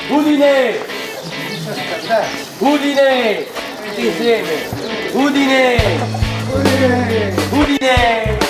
Udine! Udine! Tutti insieme! Udine! Udine! Udine!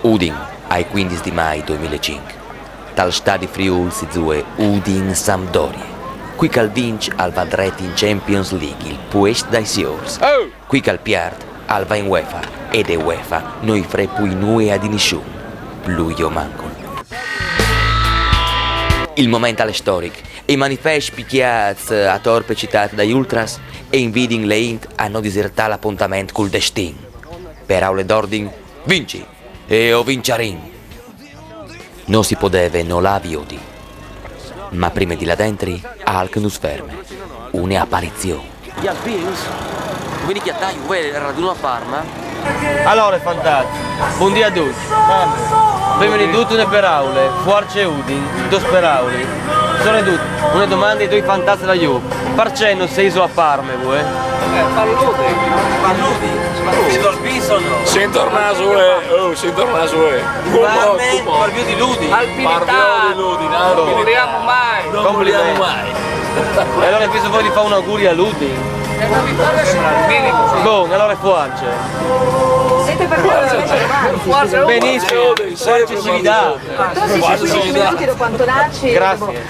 Udin, ai 15 di maio 2005. Dal stadio Friuli si giue Udin Sampdoria. Qui cal vince al Vadreti in Champions League il puest dai Seals. Qui cal piart al va in UEFA ed è UEFA noi fre pui noi ad nessun. Pluio mancon. Il momento alle storic. I manifesti picchiati a torpe citati dagli ultras e invidi le int hanno disertato l'appuntamento col destin. Per aule d'ordine, vinci! E o vincerin. Non si poteva non la viodi. Ma prima di là dentro, alc nus ferme. Un'apparizione. Gli alpins? Quindi che a il raduno a Parma? Allora, fantastico. Buon dia a tutti. Benvenuti tutti per aule. Forze Udin, dos per aule. Sono tutti. Una domanda ai due fantastici da Juve. Perché sei iso a Parma, voi? Palluti? Sento al piso o no? Sento il naso, sento il naso, Parvio di Ludi. Parliamo di Ludi, non moriamo mai. Non vogliamo mai. E allora penso voi di fare un augurio a Ludi. Buon, allora è forza. Siete per forza? Benissimo, forza civiltà. Tu sei 10 minuti dopo Antonacci. Grazie.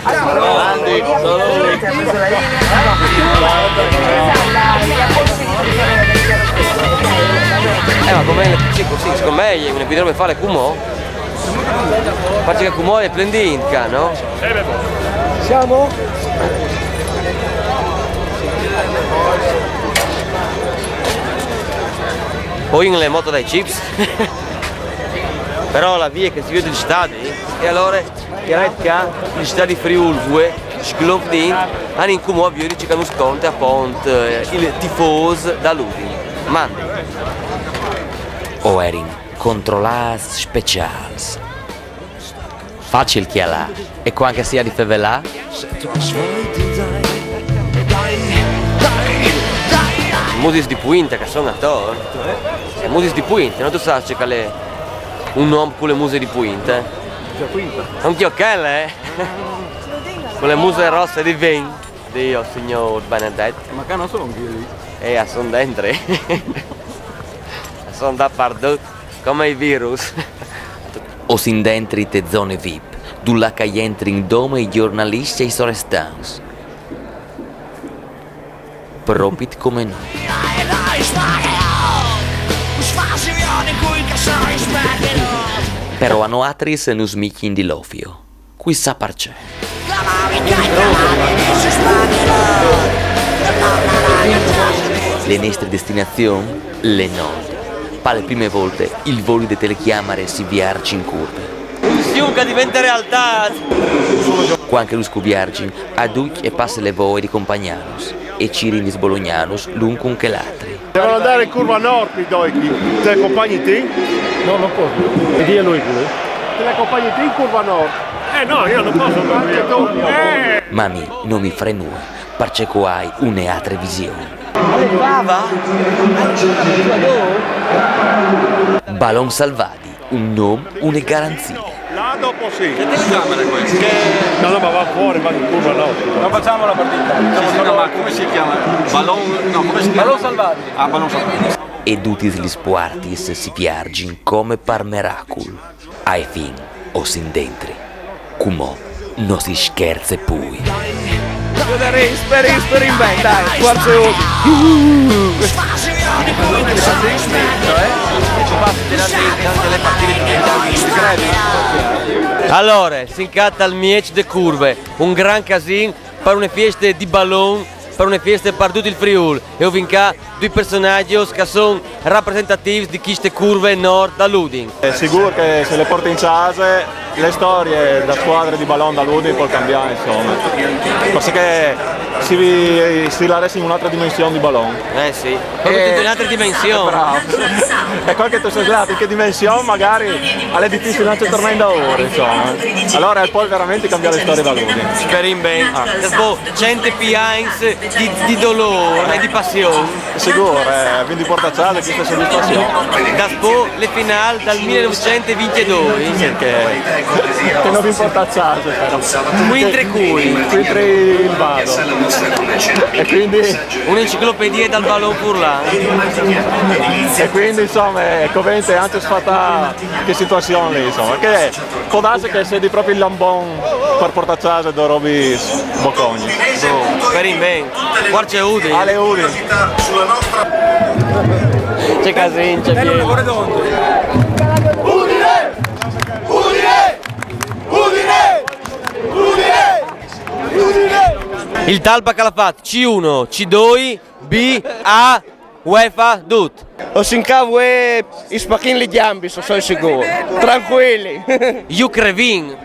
Ma come sì, così, secondo me ne potrebbe fare Cumò. Perché Cumò è plendinca, no? Siamo? Poi in le moto dai chips. Però la via che si vede gli stadi e allora gli stadi Friuli Scglofdin hanno in Cumò a Viori ci hanno sconto a Pont il tifoso da Ludi. Mandi. O erin controllati speciali. Facile chialà. E qua anche sia di fevelà? Musis di Puinta che sono attori. Musis di Puinta, non tu sai che è un uomo con le muse di Puinta. Un chioccelle, con le muse rosse di vin. Dio, signor Benedetto. Ma che non sono lì? Sono dentro. Sono dappertutto, come i virus. O sin dentro te zone VIP, dulla che entri in dome i giornalisti e i sorestans. Propit come noi. Però hanno atris e nus michin di lofio. Qui sa parce. Le nostre destinazioni? Le note. Per le prime volte il volo di telechiamare si viaggia in curve. Un siunca diventa realtà. Qua anche lo scubiargin aduc e passa le voie di Compagnanos e cirin di Sbolognanos l'un che l'altri. Devono andare in curva nord i doichi. Te accompagni te? No, non posso. E dia lui pure. Te le accompagni te in curva nord? No, io non posso. Anche tu? Mami, non mi frenua, perché qua hai un'altra visione. Ballon salvati, un nome, una garanzia. Là dopo sì. Che telecamera è questa? No, ma va fuori, va in curva nord. Non facciamo la partita. Ma come si chiama? Ballon? No, come si chiama? Ballon salvati. Ah, ballon salvati. E tutti gli spuartis si viaggiano come per miracolo. Ai fin, o sin dentri. Cumò, non si scherza poi. Speri in bene, dai, forza Allora, si incatta al miec de curve, un gran casino per una festa di ballon per una festa per tutto il Friuli e ho vinca due personaggi che sono rappresentativi di queste curve nord da Luding. È sicuro che se le porti in casa le storie da squadre di ballon da Luding può cambiare, insomma, perché si la resta in un'altra dimensione di ballon. Eh sì, proprio in un'altra dimensione. Bravo. E quel che tu sei stato, in che dimensione magari è difficile non c'è tornando da ora, insomma. Allora puoi veramente cambiare le storie da Luding. Speriamo bene. Dopo 100 pianti di dolore e di passione. Sicuro, quindi porta a casa questa soddisfazione. Dopo le finali dal 1922. Che non vi importa a casa, però. Quintre cui. Quintre il vado. E quindi Un'enciclopedia dal ballon furlan. E quindi insomma Covente è anche sfatta che situazione lì, insomma, che può darsi che sei di proprio il lambon per portare a casa da robi bocconi. Speriamo bene. Guarda c'è Udine. Ale Udine. C'è casino, c'è pieno. Il Talpa che l'ha fatto C1, C2, B, A, UEFA, Dut. O sincavo e i spacchini li gambi, sono sicuro. Tranquilli. Ukrevin.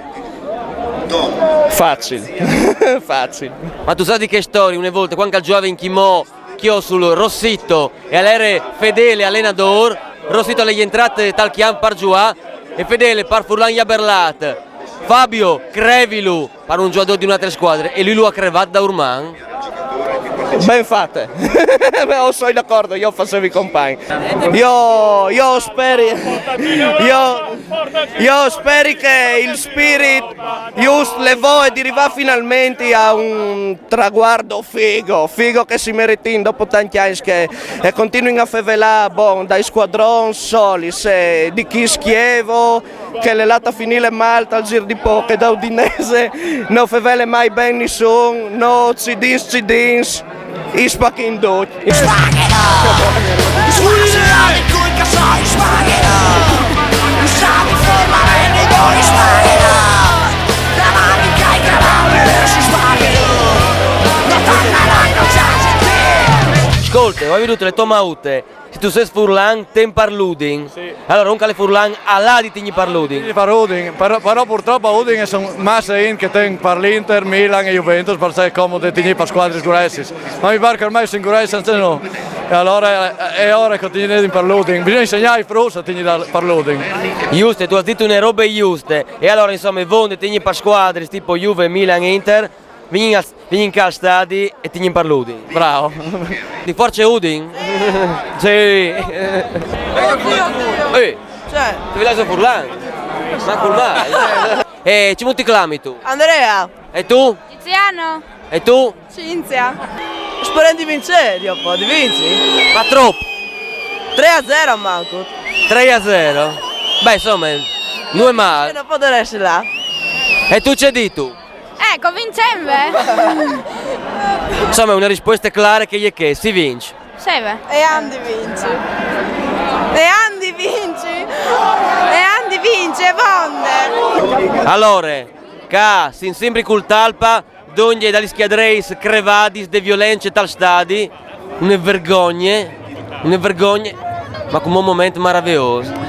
Facile. Facile. Ma tu sai di che storia? Una volta quando giocava in Chimò, che ho sul Rossitto e all'era Fedele allenatore, Rossitto alle entrate tal chiam par giocare e Fedele par Furlan Jaberlat. Fabio Crevilu per un giocatore di un'altra squadra e lui lo ha crevato da Urman. Ben fatte. Sono d'accordo, io facevo i compagni. Io spero che il spirit just levò e arriva finalmente a un traguardo figo che si merita dopo tanti anni che continuano a fevelare dai squadroni soli, se di chi schievo che le lata finire Malta al giro di poche da Udinese non fevele mai ben nessuno, no cidins i spacchini dotti. Ascolta, ho veduto le tomaute. Se tu sei Furlan, ten par Luding. Sì. Allora, un cale Furlan, allà di tigni par Luding. Per Udine, però purtroppo Udine sono massa in che ten per l'Inter, Milan e Juventus, per sé comodo tigni per squadre sicurezze. Ma mi pare che ormai sicurezze non no. E allora è ora che tigni per l'Udine. Bisogna insegnare i frus a tigni per l'Udine. Giusto, tu hai detto una roba giuste. E allora, insomma, vonde tigni per squadre tipo Juve, Milan e Inter. Vieni in calstadi e ti parludi. Bravo. Di forza Udin? Sì. Cioè. Tu vieni a Furlan? Ma curmai. E ci muti clami tu? Andrea. E tu? Tiziano. E tu? Cinzia. Spero di vincere, Dio, di vinci? Ma troppo. 3-0 manco. 3-0? Beh, insomma, non è male. Non può essere là. E tu c'è di tu? Ecco, vincemmo. Insomma, una risposta clara che si vince. Seve. E Andy vince. E Andy vince, Vonde. Allora, ca sin sempre col Talpa, donde dagli schiadreis crevadis de violenze tal stadi, una vergogna, ma come un momento meraviglioso.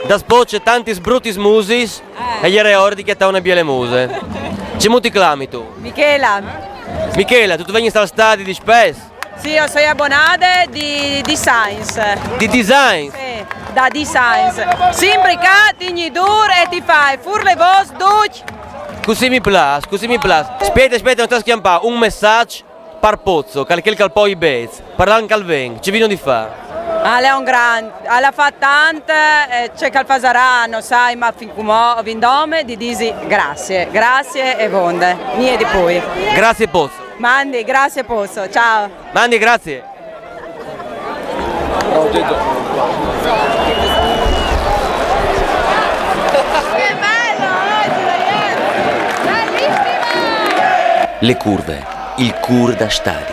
Da spocce tanti sbrutti musis e gli reordi che una biele muse. Ci muti clami tu? Michela. Michela, tu vengi dal stadio di Spes? Sì, io sono abbonata di Designs. Di design? Sì, da Designs. Sempre che ti dur e ti fai furle vos duc. Così mi piace. Aspetta, non ti schiampare un messaggio per Pozzo, che poi i bez, parlando calven, ci vino di fare. Ale è un grande, alla fa tante, c'è che fasaranno, sai, ma fin come vindome di disi grazie e vonde, niente di poi. Grazie Pozzo. Mandi, grazie Pozzo, ciao. Mandi, grazie. Che bello oggi, bellissimo! Le curve, il cur da stadi,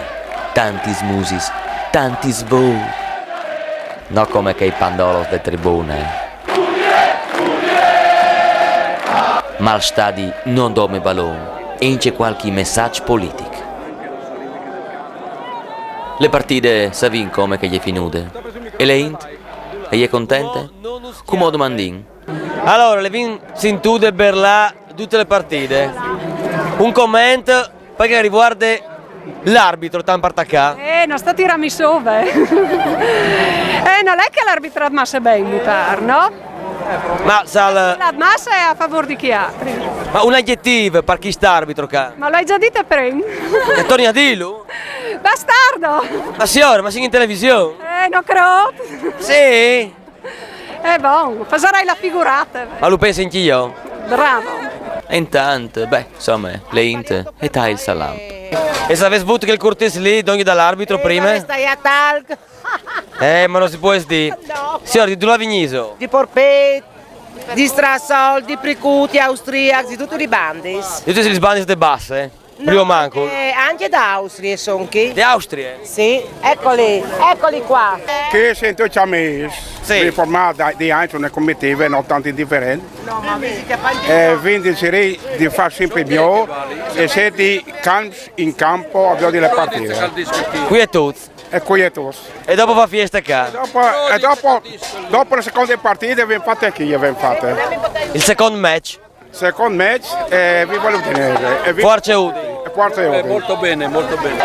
tanti smusis, tanti svou. No come che i pandolos de tribune. ma al stadio non dome ballon e c'è qualche messaggio politico. Le partite si vincono come che gli è finute. E le int? E gli è contente? Come domandin? Allora, le vin sin tu de Berlà tutte le partite. Un commento perché riguarda l'arbitro tan partacà. Non sta tirando sove. Non è che l'arbitro ha massa bene, mi pare, no? Ma La massa è a favore di chi ha. Ma un aggettivo per chi sta arbitro qua? Ma l'hai già detto prima? E torni a dirlo? Bastardo! Ma signora, ma sei in televisione? Non credo. Sì? Buon, farai la figurata. Ma lo penso anch'io? Bravo. E intanto, insomma, le int e tai il salam. E se avessi avuto che il cortese lì, dogni dall'arbitro prima? Stai a talc. Ma non si può dire. No. Signora, di dove ha vigniso? Di Porpet, di Strassol, di Pricuti, austriaci, di tutti i bandis. Io ti sbandi ste basse? Primo manco. Anche da Austria sono chi? Di Austria? Sì, eccoli qua. Che sento ci ha messo, riformato di anche una comitiva non tanto indifferente. Quindi direi di fare sempre meglio e se di in campo abbiamo delle partite. Qui è tutto. E qui è tutto. E dopo fa fiesta qua? Dopo le seconde partite abbiamo fatte anche abbiamo fatte. Il secondo match? Secondo match vi voglio tenere. Forza Udine. Forza Udine. Molto bene, molto bene.